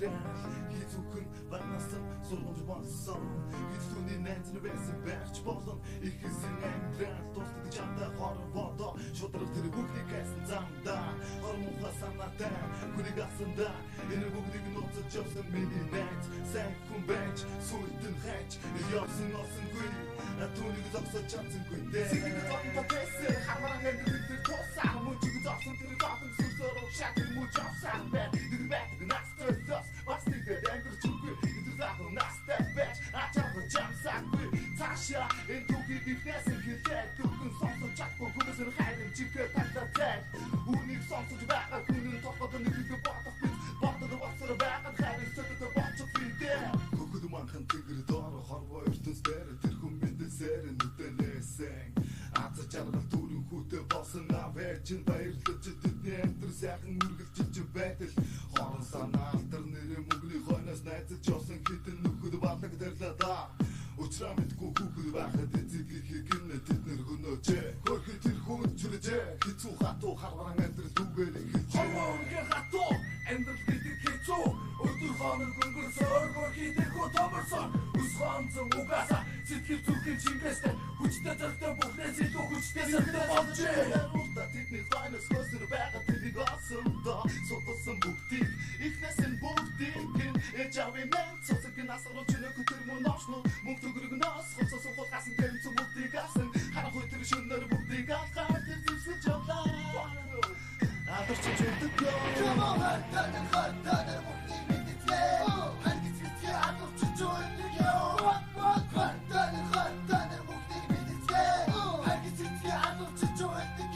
амьдрал хийцүүхэн багнасан сургууль болсон гэж түүний найз нь байсан байрч болон их хэсэг амьдрал дуустал чамтай хорвоо шудраг тэр бүгдийг хайсан замдаа хормонхоо санаатай хүнийг асандаа энэ бүгдийг нууцж явсан миний найз сайн хүн байж сүрдэн хайж явсан олсонгүй түүнийг зогсож чадсангүй сэгний томтой байсан хамааран амьдрал тусаа мөчиг зогсон тэр тохын сүсээр шатны мөч авсан бай тэр бай настай зос бас нэг дэнгэр чүгүй тэр захын настай байж ачаага чамсаагүй цаашаа энэ түүхийг дэвнэсэн хэлээ түүхэн сонсож чадахгүй хүнээс хайрын чигээр таттай үнийг сонсож байгаа хүнийн толгойд нэг бодох бит бодод босор байгаа хайрын сөтөд боцох битээ хөхөд манхан тэгэр доор хорвоо ертөнц дээр тэр хүн мэдсээр нүдэнэсэн аз жаргал түрэн хүүтэй болсон авэжин баярлаж тэдний амтэр сайхан үргэлжилж байтал хорон санаа алтар нэрэ мөнгөний хойноос найзаж явсан хитэн нөхөд балагдарлаа да Учраа мэдгүй хүүхэд байхад эцэглэх гинэ тэднэр гөнөөч хөрхи тэр хүн чүлэж хэцүү хатуу харваран амьдрал түгээр эхэлж хормонгийн хатуу амьдрал гэдэг хэцүү өдөр хоног өнгөрсөөр хөрхи тэр хүн томорсон ус хонцон угаасаа сэтгэл зүрхийн чингээстэй хүчтэй зэрэгтэй бүхнээс илүү хүчтэй зэрэгтэй болж урта тэдний хойноос хөсөр байгаа тэрийг олсон доо сутсан бүгдийг ихнээс нь бүгдийг ячаавын мэн цоцог насруу чөнөг тэр мөн очно мөнгө төгрөгнөөс хоцос ухаас гэн цүмүүдийг авсан харахгүй тэр шөнөөр бүгдийг алхаад зүсэж явлаа Адарч чөлдөг Come on хатаа бүгдийг мэдээ хангич чи адарч чөлдөг хатаа бүгдийг мэдээ хангич чи адарч чөлдөг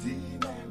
Team